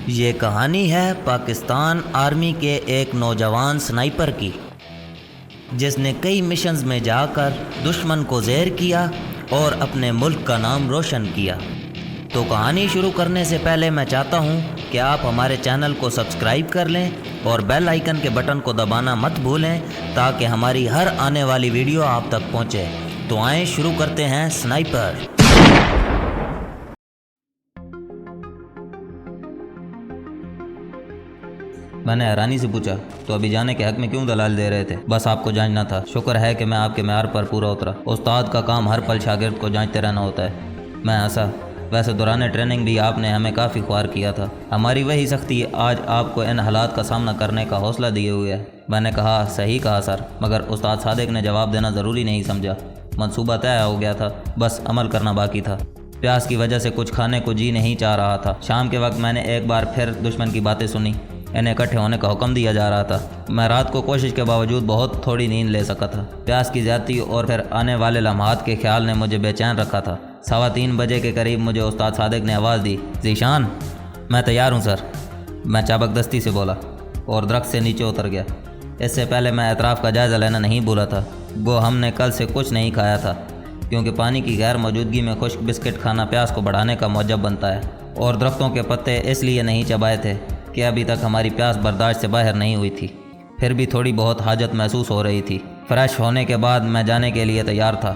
یہ کہانی ہے پاکستان آرمی کے ایک نوجوان سنائپر کی، جس نے کئی مشنز میں جا کر دشمن کو زیر کیا اور اپنے ملک کا نام روشن کیا۔ تو کہانی شروع کرنے سے پہلے میں چاہتا ہوں کہ آپ ہمارے چینل کو سبسکرائب کر لیں اور بیل آئیکن کے بٹن کو دبانا مت بھولیں تاکہ ہماری ہر آنے والی ویڈیو آپ تک پہنچے۔ تو آئیں شروع کرتے ہیں سنائپر۔ میں نے حیرانی سے پوچھا، تو ابھی جانے کے حق میں کیوں دلال دے رہے تھے؟ بس آپ کو جانچنا تھا۔ شکر ہے کہ میں آپ کے معیار پر پورا اترا۔ استاد کا کام ہر پل شاگرد کو جانچتے رہنا ہوتا ہے۔ میں ہنسا۔ ویسے دوران ٹریننگ بھی آپ نے ہمیں کافی خوار کیا تھا۔ ہماری وہی سختی آج آپ کو ان حالات کا سامنا کرنے کا حوصلہ دیے ہوئے ہے۔ میں نے کہا، صحیح کہا سر، مگر استاد صادق نے جواب دینا ضروری نہیں سمجھا۔ منصوبہ طے ہو گیا تھا، بس عمل کرنا باقی تھا۔ پیاس کی وجہ سے کچھ کھانے کو جی نہیں چاہ رہا تھا۔ شام کے وقت میں نے ایک بار پھر دشمن کی باتیں سنی۔ انہیں اکٹھے ہونے کا حکم دیا جا رہا تھا۔ میں رات کو کوشش کے باوجود بہت تھوڑی نیند لے سکا تھا۔ پیاس کی زیادتی اور پھر آنے والے لمحات کے خیال نے مجھے بے چین رکھا تھا۔ 3:15 بجے کے قریب مجھے استاد صادق نے آواز دی، ذیشان۔ میں تیار ہوں سر، میں چابک دستی سے بولا اور درخت سے نیچے اتر گیا۔ اس سے پہلے میں اطراف کا جائزہ لینا نہیں بھولا تھا۔ گو ہم نے کل سے کچھ نہیں کھایا تھا، کیونکہ پانی کی غیر موجودگی میں خشک بسکٹ کھانا پیاس کو بڑھانے کا موجب بنتا ہے، اور درختوں کے پتے اس لیے نہیں چبائے تھے کہ ابھی تک ہماری پیاس برداشت سے باہر نہیں ہوئی تھی۔ پھر بھی تھوڑی بہت حاجت محسوس ہو رہی تھی۔ فریش ہونے کے بعد میں جانے کے لیے تیار تھا۔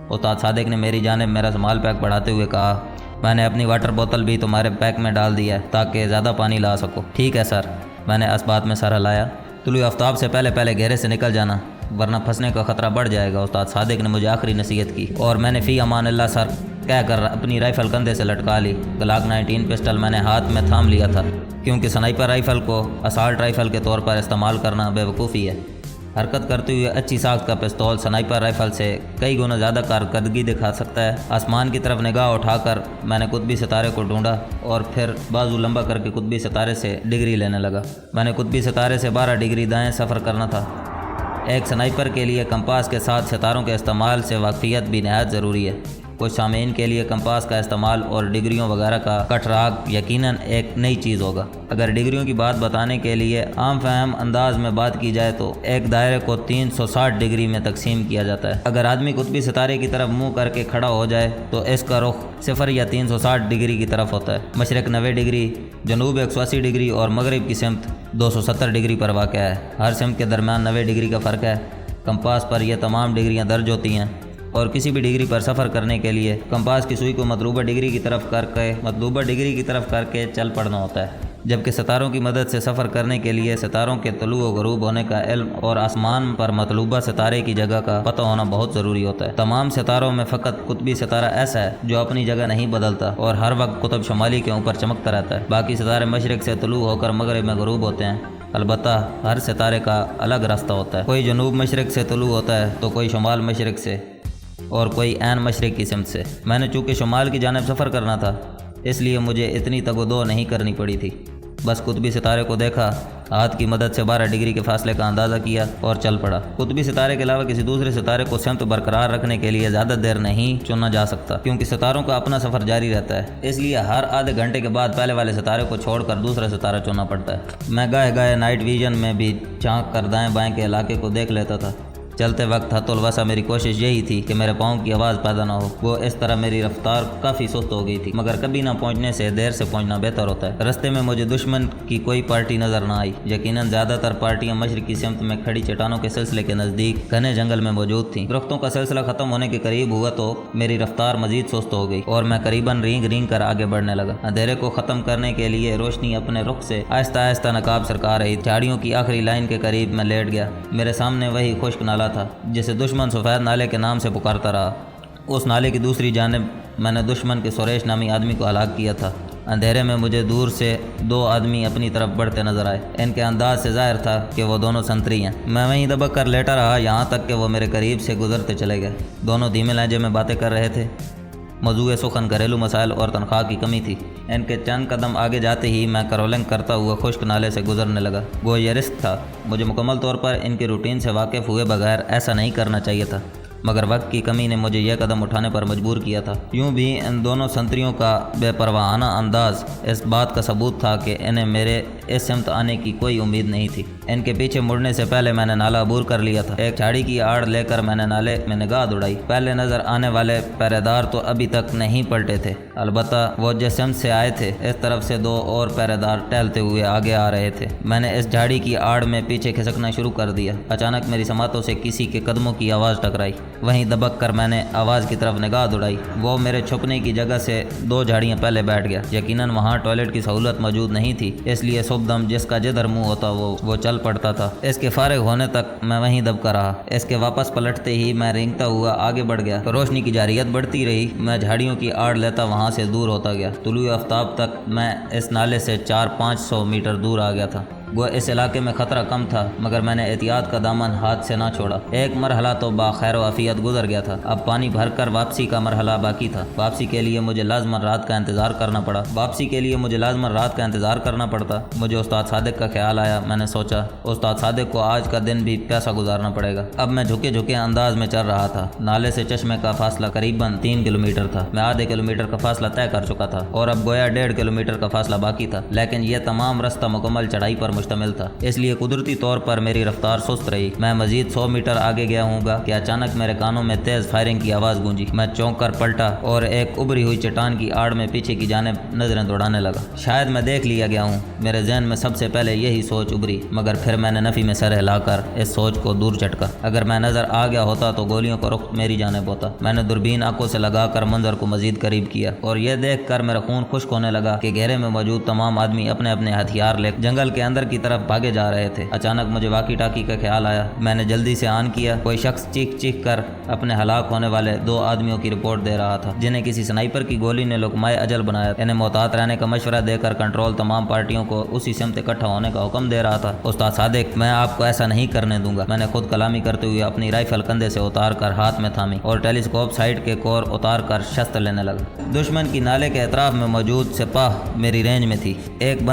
استاد صادق نے میری جانب میرا سمال پیک بڑھاتے ہوئے کہا، میں نے اپنی واٹر بوتل بھی تمہارے پیک میں ڈال دی ہے تاکہ زیادہ پانی لا سکو۔ ٹھیک ہے سر، میں نے اس بات میں سر ہلایا۔ طلوع آفتاب سے پہلے گھیرے سے نکل جانا، ورنہ پھنسنے کا خطرہ بڑھ جائے گا، استاد صادق نے مجھے آخری نصیحت کی، اور میں نے فی امان اللہ سر کہہ کر اپنی رائفل کندھے سے لٹکا لی۔ گلاک 19 پسٹل میں نے ہاتھ میں تھام لیا تھا، کیونکہ سنائپر رائفل کو اسالٹ رائفل کے طور پر استعمال کرنا بے وقوفی ہے۔ حرکت کرتے ہوئے اچھی ساخت کا پستول سنائپر رائفل سے کئی گنا زیادہ کارکردگی دکھا سکتا ہے۔ آسمان کی طرف نگاہ اٹھا کر میں نے قطبی ستارے کو ڈھونڈا اور پھر بازو لمبا کر کے قطبی ستارے سے ڈگری لینے لگا۔ میں نے قطبی ستارے سے 12 ڈگری دائیں سفر کرنا تھا۔ ایک سنائپر کے لیے کمپاس کے ساتھ ستاروں کے استعمال سے واقفیت بھی نہایت ضروری ہے۔ کچھ سامعین کے لیے کمپاس کا استعمال اور ڈگریوں وغیرہ کا کٹ راگ یقیناً ایک نئی چیز ہوگا۔ اگر ڈگریوں کی بات بتانے کے لیے عام فہم انداز میں بات کی جائے تو ایک دائرے کو 360 ڈگری میں تقسیم کیا جاتا ہے۔ اگر آدمی قطبی ستارے کی طرف منہ کر کے کھڑا ہو جائے تو اس کا رخ 0 یا 360 ڈگری کی طرف ہوتا ہے۔ مشرق 90 ڈگری، جنوب 180 ڈگری اور مغرب کی سمت 270 ڈگری پر واقع ہے۔ ہر سمت کے درمیان 90 ڈگری کا فرق ہے۔ کمپاس پر یہ تمام ڈگریاں درج ہوتی ہیں، اور کسی بھی ڈگری پر سفر کرنے کے لیے کمپاس کی سوئی کو مطلوبہ ڈگری کی طرف کر کے چل پڑنا ہوتا ہے، جبکہ ستاروں کی مدد سے سفر کرنے کے لیے ستاروں کے طلوع و غروب ہونے کا علم اور آسمان پر مطلوبہ ستارے کی جگہ کا پتہ ہونا بہت ضروری ہوتا ہے۔ تمام ستاروں میں فقط قطبی ستارہ ایسا ہے جو اپنی جگہ نہیں بدلتا اور ہر وقت قطب شمالی کے اوپر چمکتا رہتا ہے۔ باقی ستارے مشرق سے طلوع ہو کر مغرب میں غروب ہوتے ہیں، البتہ ہر ستارے کا الگ راستہ ہوتا ہے۔ کوئی جنوب مشرق سے طلوع ہوتا ہے تو کوئی شمال مشرق سے، اور کوئی عین مشرق کی سمت سے۔ میں نے چونکہ شمال کی جانب سفر کرنا تھا، اس لیے مجھے اتنی تگ و دو نہیں کرنی پڑی تھی۔ بس قطبی ستارے کو دیکھا، ہاتھ کی مدد سے 12 ڈگری کے فاصلے کا اندازہ کیا اور چل پڑا۔ قطبی ستارے کے علاوہ کسی دوسرے ستارے کو سمت برقرار رکھنے کے لیے زیادہ دیر نہیں چننا جا سکتا، کیونکہ ستاروں کا اپنا سفر جاری رہتا ہے۔ اس لیے ہر آدھے گھنٹے کے بعد پہلے والے ستارے کو چھوڑ کر دوسرا ستارہ چننا پڑتا ہے۔ میں گاہے نائٹ ویژن میں بھی جھانک کر دائیں بائیں کے علاقے کو دیکھ لیتا تھا۔ چلتے وقت حت الوسع میری کوشش یہی تھی کہ میرے پاؤں کی آواز پیدا نہ ہو۔ وہ اس طرح میری رفتار کافی سست ہو گئی تھی، مگر کبھی نہ پہنچنے سے دیر سے پہنچنا بہتر ہوتا ہے۔ رستے میں مجھے دشمن کی کوئی پارٹی نظر نہ آئی۔ یقیناً زیادہ تر پارٹیاں مشرقی سمت میں کھڑی چٹانوں کے سلسلے کے نزدیک گھنے جنگل میں موجود تھیں۔ درختوں کا سلسلہ ختم ہونے کے قریب ہوا تو میری رفتار مزید سست ہو گئی اور میں قریباً رینگ کر آگے بڑھنے لگا۔ اندھیرے کو ختم کرنے کے لیے روشنی اپنے رخ سے آہستہ آہستہ نقاب سرکا رہی۔ جھاڑیوں کی آخری لائن کے قریب میں لیٹ گیا۔ میرے سامنے وہی خشک نالا تھا جسے دشمن سفید نالے کے نام سے پکارتا رہا۔ اس نالے کی دوسری جانب میں نے دشمن کے سریش نامی آدمی کو ہلاک کیا تھا۔ اندھیرے میں مجھے دور سے 2 آدمی اپنی طرف بڑھتے نظر آئے۔ ان کے انداز سے ظاہر تھا کہ وہ دونوں سنتری ہیں۔ میں وہیں دبک کر لیٹا رہا یہاں تک کہ وہ میرے قریب سے گزرتے چلے گئے۔ دونوں دھیمے لہجے میں باتیں کر رہے تھے۔ موضوع سخن گھریلو مسائل اور تنخواہ کی کمی تھی۔ ان کے چند قدم آگے جاتے ہی میں کرولنگ کرتا ہوا خشک نالے سے گزرنے لگا۔ وہ یہ رسک تھا۔ مجھے مکمل طور پر ان کے روٹین سے واقف ہوئے بغیر ایسا نہیں کرنا چاہیے تھا۔ مگر وقت کی کمی نے مجھے یہ قدم اٹھانے پر مجبور کیا تھا۔ یوں بھی ان دونوں سنتریوں کا بے پرواہانہ انداز اس بات کا ثبوت تھا کہ انہیں میرے اس سمت آنے کی کوئی امید نہیں تھی۔ ان کے پیچھے مڑنے سے پہلے میں نے نالا عبور کر لیا تھا۔ ایک جھاڑی کی آڑ لے کر میں نے نالے میں نگاہ دوڑائی۔ پہلے نظر آنے والے پہرے دار تو ابھی تک نہیں پلٹے تھے، البتہ وہ جس سمت سے آئے تھے اس طرف سے 2 اور پہرے دار ٹہلتے ہوئے آگے آ رہے تھے۔ میں نے اس جھاڑی کی آڑ میں پیچھے کھسکنا شروع کر دیا۔ اچانک میری سماعتوں سے کسی کے قدموں کی آواز ٹکرائی۔ وہیں دبک کر میں نے آواز کی طرف نگاہ دوڑائی۔ وہ میرے چھپنے کی جگہ سے 2 جھاڑیاں پہلے بیٹھ گیا۔ یقیناً وہاں ٹوائلٹ کی سہولت موجود نہیں تھی، اس لیے صبح دم جس کا جدھر منہ ہوتا وہ چل پڑتا تھا۔ اس کے فارغ ہونے تک میں وہیں دب کر رہا۔ اس کے واپس پلٹتے ہی میں رینگتا ہوا آگے بڑھ گیا۔ روشنی کی جارحیت بڑھتی رہی۔ میں جھاڑیوں کی آڑ لیتا وہاں سے دور ہوتا گیا۔ طلوع آفتاب تک میں اس نالے سے 400-500 میٹر دور آ گیا تھا۔ وہ اس علاقے میں خطرہ کم تھا، مگر میں نے احتیاط کا دامن ہاتھ سے نہ چھوڑا۔ ایک مرحلہ تو باخیر و عافیت گزر گیا تھا، اب پانی بھر کر واپسی کا مرحلہ باقی تھا۔ واپسی کے لیے مجھے لازماً رات کا انتظار کرنا پڑتا۔ مجھے استاد صادق کا خیال آیا۔ میں نے سوچا استاد صادق کو آج کا دن بھی پیاسا گزارنا پڑے گا۔ اب میں جھکے انداز میں چل رہا تھا۔ نالے سے چشمے کا فاصلہ قریباً 3 کلومیٹر تھا۔ میں آدھے کلومیٹر کا فاصلہ طے کر چکا تھا اور اب گویا 1.5 کلومیٹر کا فاصلہ باقی تھا، لیکن یہ تمام رستہ مکمل چڑھائی پر مشتمل تھا، اس لیے قدرتی طور پر میری رفتار سست رہی۔ میں مزید 100 میٹر آگے گیا ہوں گا کہ اچانک میرے کانوں میں تیز فائرنگ کی آواز گونجی۔ میں چونک کر پلٹا اور ایک ابری ہوئی چٹان کی آڑ میں پیچھے کی جانب نظریں دوڑانے لگا۔ شاید میں دیکھ لیا گیا ہوں، میرے ذہن میں سب سے پہلے یہی سوچ ابری، مگر پھر میں نے نفی میں سر ہلا کر اس سوچ کو دور چٹکا۔ اگر میں نظر آ گیا ہوتا تو گولیوں کا رخ میری جانب ہوتا۔ میں نے دوربین آنکھوں سے لگا کر منظر کو مزید قریب کیا اور یہ دیکھ کر میرا خون خشک ہونے لگا کہ گھیرے میں موجود تمام آدمی اپنے اپنے ہتھیار لے جنگل کے اندر کی طرف بھاگے جا رہے تھے۔ اچانک مجھے واقی ٹاکی کا خیال آیا۔ میں نے جلدی سے آن کیا۔ کوئی شخص چیخ کر اپنے ہلاک ہونے والے 2 آدمیوں کی رپورٹ دے رہا تھا، جنہیں کسی سنائپر کی گولی نے لقمۂ اجل بنایا۔ انہیں محتاط رہنے کا مشورہ دے کر کنٹرول تمام پارٹیوں کو اسی سمت اکٹھا ہونے کا حکم دے رہا تھا۔ استاد صادق، میں آپ کو ایسا نہیں کرنے دوں گا۔ میں نے خود کلامی کرتے ہوئے اپنی رائفل کندھے سے اتار کر ہاتھ میں تھامی اور ٹیلیسکوپ سائٹ کے کور اتار کر شستر لینے لگا۔ دشمن کی نالے کے اطراف میں موجود سپاہ میری رینج میں تھی۔ ایک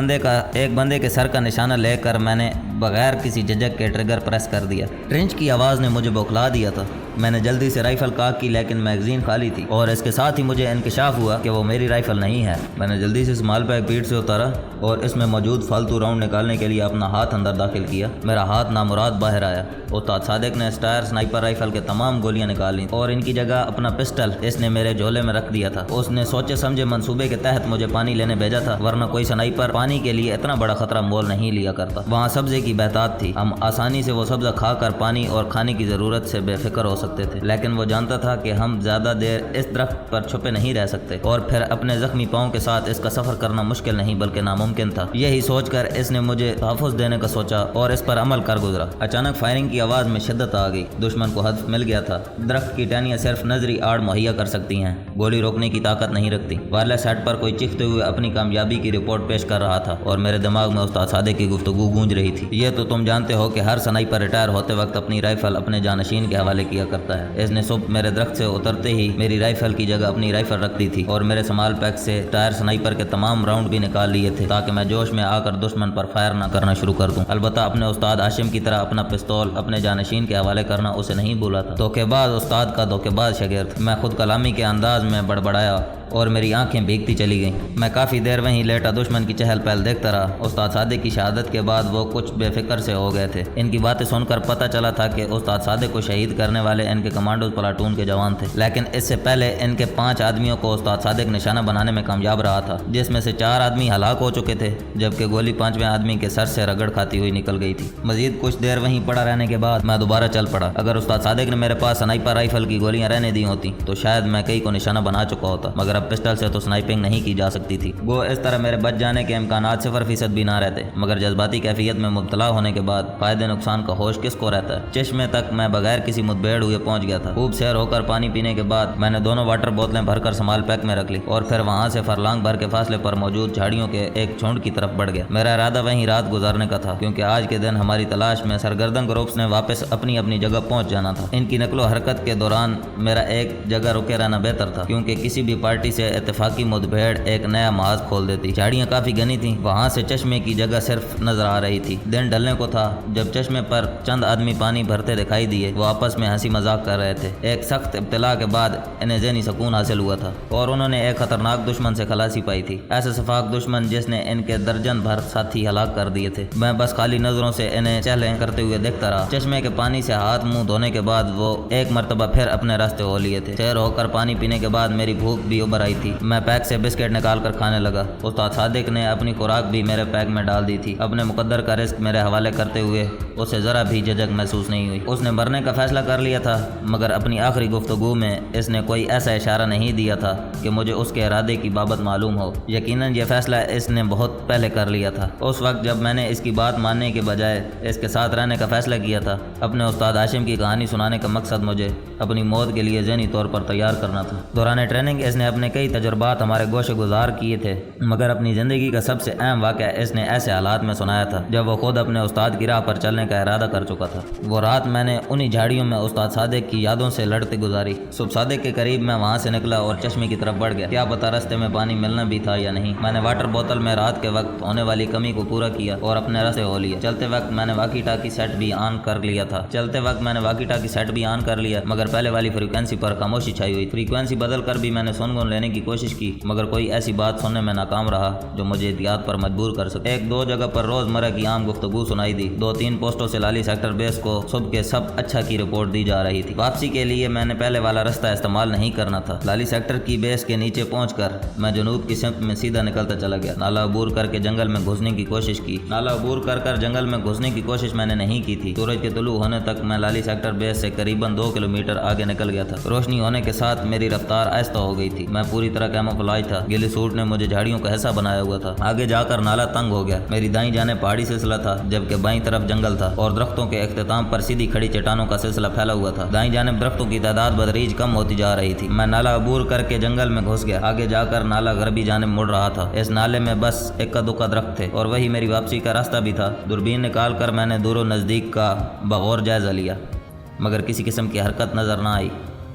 بندے کے سر کا نشانہ لے کر میں نے بغیر کسی جھجک کے ٹریگر پریس کر دیا۔ ٹرنچ کی آواز نے مجھے بوکھلا دیا تھا۔ میں نے جلدی سے رائفل کاک کی، لیکن میگزین خالی تھی اور اس کے ساتھ ہی مجھے انکشاف ہوا کہ وہ میری رائفل نہیں ہے۔ میں نے جلدی سے اسمال پیک پیٹ سے اتارا اور اس میں موجود فالتو راؤنڈ نکالنے کے لیے اپنا ہاتھ اندر داخل کیا۔ میرا ہاتھ نامراد باہر آیا۔ استاد صادق نے اسٹائر سنائپر رائفل کے تمام گولیاں نکال لیں اور ان کی جگہ اپنا پسٹل اس نے میرے جھولے میں رکھ دیا تھا۔ اس نے سوچے سمجھے منصوبے کے تحت مجھے پانی لینے بھیجا تھا، ورنہ کوئی سنائپر پانی کے لیے اتنا بڑا خطرہ مول نہیں لیا کرتا۔ وہاں سبزے کی بہتات تھی، ہم آسانی سے وہ سبزہ کھا کر پانی اور کھانے کی ضرورت سے بے فکر ہو سکتے تھے، لیکن وہ جانتا تھا کہ ہم زیادہ دیر اس درخت پر چھپے نہیں رہ سکتے اور پھر اپنے زخمی پاؤں کے ساتھ اس کا سفر کرنا مشکل نہیں بلکہ ناممکن تھا۔ یہی سوچ کر اس نے مجھے تحفظ دینے کا سوچا اور اس پر عمل کر گزرا۔ اچانک فائرنگ کی آواز میں شدت آ گئی۔ دشمن کو ہدف مل گیا تھا۔ درخت کی ٹہنیاں صرف نظری آڑ مہیا کر سکتی ہیں، گولی روکنے کی طاقت نہیں رکھتی۔ وائرلیس سیٹ پر کوئی چیختے ہوئے اپنی کامیابی کی رپورٹ پیش کر رہا تھا اور میرے دماغ میں استاد صادق کی گفتگو گونج رہی تھی۔ یہ تو تم جانتے ہو کہ ہر سنائپر ریٹائر ہوتے وقت اپنی رائفل اپنے جانشین کے حوالے کیا کرتا ہے۔ اس نے صبح میرے درخت سے اترتے ہی میری رائفل کی جگہ اپنی رائفل رکھ دی تھی اور میرے سمال پیک سے ٹائر سنائپر کے تمام راؤنڈ بھی نکال لیے تھے تاکہ میں جوش میں آ کر دشمن پر فائر نہ کرنا شروع کر دوں۔ البتہ اپنے استاد ہاشم کی طرح اپنا پستول اپنے جانشین کے حوالے کرنا اسے نہیں بھولا تھا۔ دھوکے باز استاد کا دھوکے باز شاگرد، میں خود کلامی کے انداز میں بڑبڑایا اور میری آنکھیں بھیگتی چلی گئیں۔ میں کافی دیر وہیں لیٹا دشمن کی چہل پہل دیکھتا رہا۔ استاد صادق کی شہادت کے بعد وہ کچھ بے فکر سے ہو گئے تھے۔ ان کی باتیں سن کر پتہ چلا تھا کہ استاد صادق کو شہید کرنے والے ان کے کمانڈوز پلاٹون کے جوان تھے، لیکن اس سے پہلے ان کے 5 آدمیوں کو استاد صادق نشانہ بنانے میں کامیاب رہا تھا، جس میں سے 4 آدمی ہلاک ہو چکے تھے جبکہ گولی 5ویں آدمی کے سر سے رگڑ کھاتی ہوئی نکل گئی تھی۔ مزید کچھ دیر وہیں پڑا رہنے کے بعد میں دوبارہ چل پڑا۔ اگر استاد صادق نے میرے پاس سنائپر رائفل کی گولیاں رہنے دی ہوتی تو شاید میں کئی کو نشانہ بنا چکا ہوتا، مگر اب پسٹل سے تو سنائپنگ نہیں کی جا سکتی تھی۔ وہ اس طرح میرے بچ جانے کے امکانات 0% بھی نہ رہتے، مگر جذباتی کیفیت میں مبتلا ہونے کے بعد فائدے نقصان کا ہوش کس کو رہتا ہے۔ چشمے تک میں بغیر کسی مدبھیڑ ہوئے پہنچ گیا تھا۔ خوب سیر ہو کر پانی پینے کے بعد میں نے دونوں واٹر بوتلیں بھر کر سمال پیک میں رکھ لی اور پھر وہاں سے فرلانگ بھر کے فاصلے پر موجود جھاڑیوں کے ایک جھنڈ کی طرف بڑھ گیا۔ میرا ارادہ وہیں رات گزارنے کا تھا کیونکہ آج کے دن ہماری تلاش میں سرگردن گروپس نے واپس اپنی اپنی جگہ پہنچ جانا تھا۔ ان کی نقل و حرکت کے دوران میرا ایک جگہ رکے رہنا بہتر تھا کیونکہ کسی بھی پارٹی سے اتفاقی مدبھیڑ ایک نیا محاذ کھول دیتی۔ جھاڑیاں کافی گھنی تھیں، وہاں سے چشمے کی جگہ صرف نظر آ رہی تھی۔ دن ڈھلنے کو تھا۔ جب چشمے پر چند آدمی پانی بھرتے دکھائی دیے وہ آپس میں ہنسی مذاق مذاق کر رہے تھے۔ ایک سخت ابتلا کے بعد انہیں ذہنی سکون حاصل ہوا تھا اور انہوں نے ایک خطرناک دشمن سے خلاصی پائی تھی، ایسے شفاق دشمن جس نے ان کے درجن بھر ساتھی ہلاک کر دیے تھے۔ میں بس خالی نظروں سے انہیں چہلیں کرتے ہوئے دیکھتا رہا۔ چشمے کے پانی سے ہاتھ منہ دھونے کے بعد وہ ایک مرتبہ پھر اپنے راستے ہو لیے تھے۔ سیر ہو کر پانی پینے کے بعد میری بھوک بھی ابھر آئی تھی۔ میں پیک سے بسکٹ نکال کر کھانے لگا۔ استاد صادق نے اپنی خوراک بھی میرے پیک میں ڈال دی تھی۔ اپنے مقدر کا رزق میرے حوالے کرتے ہوئے اسے ذرا بھی جھجک محسوس نہیں ہوئی۔ اس نے مرنے کا فیصلہ کر لیا تھا، مگر اپنی آخری گفتگو میں اس نے کوئی ایسا اشارہ نہیں دیا تھا کہ مجھے اس کے ارادے کی بابت معلوم ہو۔ یقیناً یہ فیصلہ اس نے بہت پہلے کر لیا تھا۔ اس وقت جب میں نے اس کی بات ماننے کے بجائے اس کے ساتھ رہنے کا فیصلہ کیا تھا، اپنے استاد ہاشم کی کہانی سنانے کا مقصد مجھے اپنی موت کے لیے ذہنی طور پر تیار کرنا تھا۔ دوران ٹریننگ اس نے اپنے کئی تجربات ہمارے گوشے گزار کیے تھے، مگر اپنی زندگی کا سب سے اہم واقعہ اس نے ایسے حالات میں سنایا تھا جب وہ خود اپنے استاد کی راہ پر چلنے کا ارادہ کر چکا تھا۔ وہ رات میں نے انہی جھاڑیوں میں استاد صادق کی یادوں سے لڑتے گزاری۔ صبح صادق کے قریب میں وہاں سے نکلا اور چشمے کی طرف بڑھ گیا۔ کیا پتہ راستے میں پانی ملنا بھی تھا یا نہیں۔ میں نے واٹر بوتل میں رات کے وقت ہونے والی کمی کو پورا کیا اور اپنے راستے ہو لیا۔ چلتے وقت میں نے واکی ٹاکی سیٹ بھی آن کر لیا مگر پہلے والی فریکوینسی پر خاموشی چھائی ہوئی۔ فریکوینسی بدل کر بھی میں نے سن لینے کی کوشش کی مگر کوئی ایسی بات سننے میں ناکام رہا جو مجھے احتیاط پر مجبور کر سکے۔ ایک دو جگہ پر روزمرہ کی عام گفتگو سنائی دی۔ 2-3 پوسٹوں سے لالی سیکٹر بیس کو صبح کے سب اچھا کی رپورٹ دی جا رہی تھی۔ واپسی کے لیے میں نے پہلے والا راستہ استعمال نہیں کرنا تھا۔ لالی سیکٹر کی بیس کے نیچے پہنچ کر میں جنوب کی سمت میں سیدھا نکلتا چلا گیا۔ نالا عبور کر کے جنگل میں گھسنے کی کوشش میں نے نہیں کی تھی۔ سورج کے طلوع ہونے تک میں لالی سیکٹر بیس سے قریباً 2 کلومیٹر آگے نکل گیا تھا۔ روشنی ہونے کے ساتھ میری رفتار آہستہ ہو گئی تھی۔ میں پوری طرح کیموفلاج تھا۔ گیلی سوٹ نے مجھے جھاڑیوں کا حصہ بنایا ہوا تھا۔ آگے جا کر نالا تنگ ہو گیا۔ میری دائیں جانب پہاڑی سلسلہ تھا جبکہ بائیں طرف جنگل تھا اور درختوں کے اختتام پر سیدھی کھڑی چٹانوں کا سلسلہ پھیلا ہوا تھا۔ دائیں جانب درختوں کی تعداد بتدریج کم ہوتی جا رہی تھی۔ میں نالا عبور کر کے جنگل میں گھس گیا۔ آگے جا کر نالا غربی جانب مڑ رہا تھا۔ اس نالے میں بس اکا دکا درخت تھے اور وہی میری واپسی کا راستہ بھی تھا۔ دوربین نکال کر میں نے دور و نزدیک کا بغور جائزہ لیا مگر کسی قسم کی حرکت نظر نہ آئی۔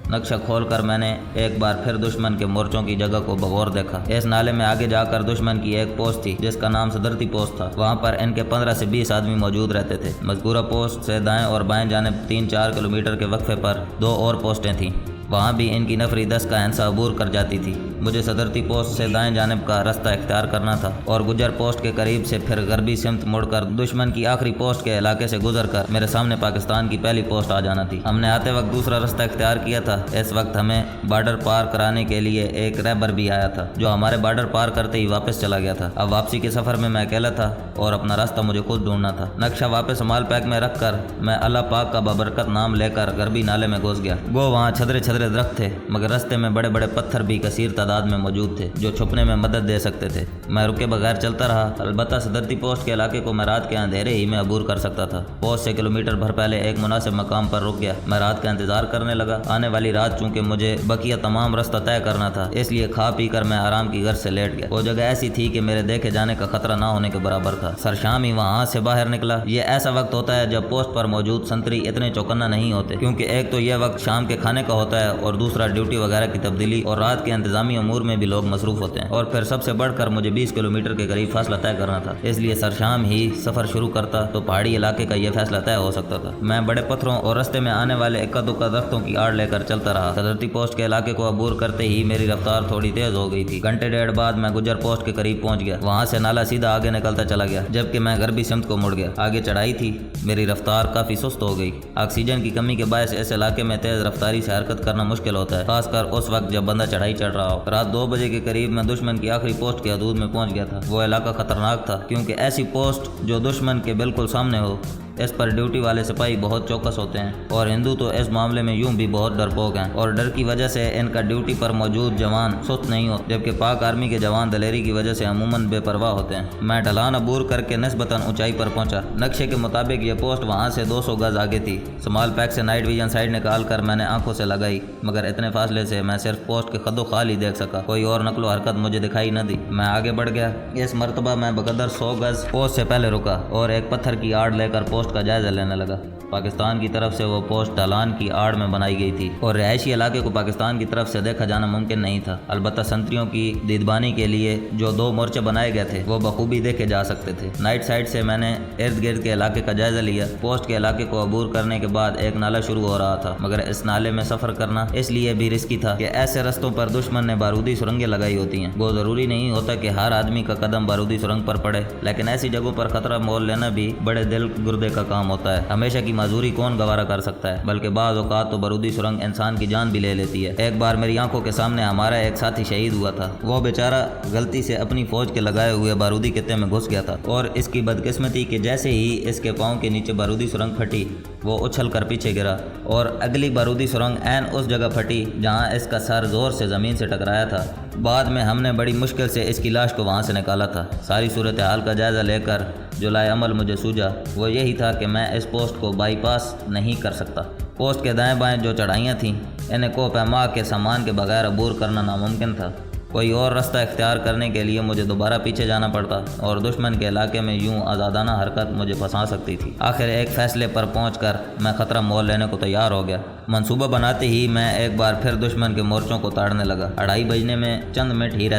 نقشہ کھول کر میں نے ایک بار پھر دشمن کے مورچوں کی جگہ کو بغور دیکھا۔ اس نالے میں آگے جا کر دشمن کی ایک پوسٹ تھی جس کا نام صدرتی پوسٹ تھا۔ وہاں پر ان کے 15 سے 20 آدمی موجود رہتے تھے۔ مذکورہ پوسٹ سے دائیں اور بائیں جانب 3-4 کلومیٹر کے وقفے پر 2 اور پوسٹیں تھیں۔ وہاں بھی ان کی نفری 10 کا ہنسا عبور کر جاتی تھی۔ مجھے صدرتی پوسٹ سے دائیں جانب کا راستہ اختیار کرنا تھا اور گجر پوسٹ کے قریب سے پھر غربی سمت مڑ کر دشمن کی آخری پوسٹ کے علاقے سے گزر کر میرے سامنے پاکستان کی پہلی پوسٹ آ جانا تھی۔ ہم نے آتے وقت دوسرا راستہ اختیار کیا تھا۔ اس وقت ہمیں بارڈر پار کرانے کے لیے ایک رہبر بھی آیا تھا جو ہمارے بارڈر پار کرتے ہی واپس چلا گیا تھا۔ اب واپسی کے سفر میں اکیلا تھا اور اپنا راستہ مجھے خود ڈھونڈنا تھا۔ نقشہ واپس مال پیک میں رکھ کر میں اللہ پاک کا بابرکت نام لے کر غربی نالے میں گھس گیا۔ وہاں چھدرے درخت تھے مگر راستے میں بڑے بڑے پتھر بھی کثیر تعداد میں موجود تھے جو چھپنے میں مدد دے سکتے تھے۔ میں رکے بغیر چلتا رہا۔ البتہ صدرتی پوسٹ کے علاقے کو میں رات کے اندھیرے ہی میں عبور کر سکتا تھا۔ پوسٹ سے کلومیٹر بھر پہلے ایک مناسب مقام پر رک گیا۔ میں رات کا انتظار کرنے لگا۔ آنے والی رات چونکہ مجھے بقیہ تمام راستہ طے کرنا تھا اس لیے کھا پی کر میں آرام کی غرض سے لیٹ گیا۔ وہ جگہ ایسی تھی کہ میرے دیکھے جانے کا خطرہ نہ ہونے کے برابر تھا۔ سرشام ہی وہاں سے باہر نکلا۔ یہ ایسا وقت ہوتا ہے جب پوسٹ پر موجود سنتری اتنے چوکنا نہیں ہوتے کیونکہ ایک تو یہ وقت شام کے کھانے کا ہوتا ہے اور دوسرا ڈیوٹی وغیرہ کی تبدیلی اور رات کے انتظامی امور میں بھی لوگ مصروف ہوتے ہیں اور پھر سب سے بڑھ کر مجھے 20 کلومیٹر کے قریب فاصلہ طے کرنا تھا۔ اس لیے سرشام ہی سفر شروع کرتا تو پہاڑی علاقے کا یہ فیصلہ طے ہو سکتا تھا۔ میں بڑے پتھروں اور رستے میں آنے والے اکا دکا درختوں کی آڑ لے کر چلتا رہا۔ صدرتی پوسٹ کے علاقے کو عبور کرتے ہی میری رفتار تھوڑی تیز ہو گئی تھی۔ گھنٹے ڈیڑھ بعد میں گجر پوسٹ کے قریب پہنچ گیا۔ وہاں سے نالا سیدھا آگے نکلتا چلا گیا جبکہ میں غربی سمت کو مڑ گیا۔ آگے چڑھائی تھی۔ میری رفتار کافی سست ہو گئی۔ آکسیجن کی کمی کے باعث اس علاقے میں تیز رفتاری سے حرکت کرنا مشکل ہوتا ہے، خاص کر اس وقت جب بندہ چڑھائی چڑھ رہا ہو۔ رات 2 بجے کے قریب میں دشمن کی آخری پوسٹ کے حدود میں پہنچ گیا تھا۔ وہ علاقہ خطرناک تھا کیونکہ ایسی پوسٹ جو دشمن کے بالکل سامنے ہو اس پر ڈیوٹی والے سپاہی بہت چوکس ہوتے ہیں اور ہندو تو اس معاملے میں یوں بھی بہت ڈرپوک ہیں اور ڈر کی وجہ سے ان کا ڈیوٹی پر موجود جوان سست نہیں ہوتے جبکہ پاک آرمی کے جوان دلیری کی وجہ سے عموماً بے پرواہ ہوتے ہیں۔ میں ڈھلان عبور کر کے نسبتاً اونچائی پر پہنچا۔ نقشے کے مطابق یہ پوسٹ وہاں سے 200 گز آگے تھی۔ سمال پیک سے نائٹ ویژن سائٹ نکال کر میں نے آنکھوں سے لگائی مگر اتنے فاصلے سے میں صرف پوسٹ کے خد و خال ہی دیکھ سکا، کوئی اور نقل و حرکت مجھے دکھائی نہ دی۔ میں آگے بڑھ گیا۔ اس مرتبہ میں بقدر 100 گز پوسٹ سے پہلے رکا اور ایک پتھر کی آڑ لے کر پوسٹ پوسٹ کا جائزہ لینے لگا۔ پاکستان کی طرف سے وہ پوسٹ ڈھلان کی آڑ میں بنائی گئی تھی اور رہائشی علاقے کو پاکستان کی طرف سے دیکھا جانا ممکن نہیں تھا۔ البتہ سنتریوں کی دیدبانی کے لیے جو 2 مورچے بنائے گئے تھے وہ بخوبی دیکھے جا سکتے تھے۔ نائٹ سائٹ سے میں نے ارد گرد کے علاقے کا جائزہ لیا۔ پوسٹ کے علاقے کو عبور کرنے کے بعد ایک نالہ شروع ہو رہا تھا، مگر اس نالے میں سفر کرنا اس لیے بھی رسکی تھا کہ ایسے رستوں پر دشمن نے بارودی سرنگیں لگائی ہوتی ہیں۔ وہ ضروری نہیں ہوتا کہ ہر آدمی کا قدم بارودی سرنگ پر پڑے، لیکن ایسی جگہوں پر خطرہ مول لینا بھی بڑے دل گردے کا کام ہوتا ہے۔ ہمیشہ کی معذوری کون گوارا کر سکتا ہے، بلکہ بعض اوقات تو بارودی سرنگ انسان کی جان بھی لے لیتی ہے۔ ایک بار میری آنکھوں کے سامنے ہمارا ایک ساتھی شہید ہوا تھا۔ وہ بیچارہ غلطی سے اپنی فوج کے لگائے ہوئے بارودی کتے میں گھس گیا تھا اور اس کی بدقسمتی کہ جیسے ہی اس کے پاؤں کے نیچے بارودی سرنگ پھٹی وہ اچھل کر پیچھے گرا اور اگلی بارودی سرنگ عین اس جگہ پھٹی جہاں اس کا سر زور سے زمین سے ٹکرایا تھا۔ بعد میں ہم نے بڑی مشکل سے اس کی لاش کو وہاں سے نکالا تھا۔ ساری صورتحال کا جائزہ لے کر جو لائے عمل مجھے سوجا وہ یہی تھا کہ میں اس پوسٹ کو بائی پاس نہیں کر سکتا۔ پوسٹ کے دائیں بائیں جو چڑھائیاں تھیں انہیں کو پیما کے سامان کے بغیر عبور کرنا ناممکن تھا۔ کوئی اور راستہ اختیار کرنے کے لیے مجھے دوبارہ پیچھے جانا پڑتا اور دشمن کے علاقے میں یوں آزادانہ حرکت مجھے پھنسا سکتی تھی۔ آخر ایک فیصلے پر پہنچ کر میں خطرہ مول لینے کو تیار ہو گیا۔ منصوبہ بناتے ہی میں ایک بار پھر دشمن کے مورچوں کو تاڑنے لگا۔ 2:30 بجنے میں چند منٹ ہی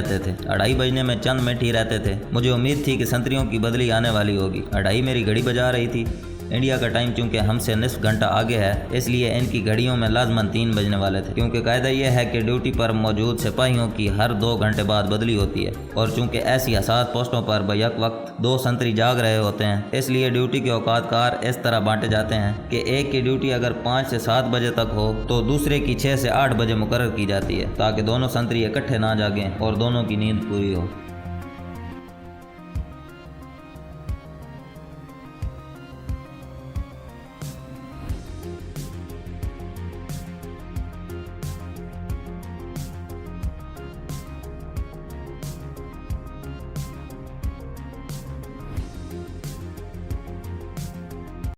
رہتے تھے۔ مجھے امید تھی کہ سنتریوں کی بدلی آنے والی ہوگی۔ 2:30 میری گھڑی بجا رہی تھی۔ انڈیا کا ٹائم چونکہ ہم سے نصف گھنٹہ آگے ہے اس لیے ان کی گھڑیوں میں لازماً 3 بجنے والے تھے، کیونکہ قاعدہ یہ ہے کہ ڈیوٹی پر موجود سپاہیوں کی ہر 2 گھنٹے بعد بدلی ہوتی ہے، اور چونکہ ایسی حساس پوسٹوں پر بیک وقت 2 سنتری جاگ رہے ہوتے ہیں اس لیے ڈیوٹی کے اوقات کار اس طرح بانٹے جاتے ہیں کہ ایک کی ڈیوٹی اگر 5 سے 7 بجے تک ہو تو دوسرے کی 6 سے 8 بجے مقرر کی جاتی ہے تاکہ دونوں سنتری اکٹھے نہ جاگیں اور دونوں کی نیند پوری ہو۔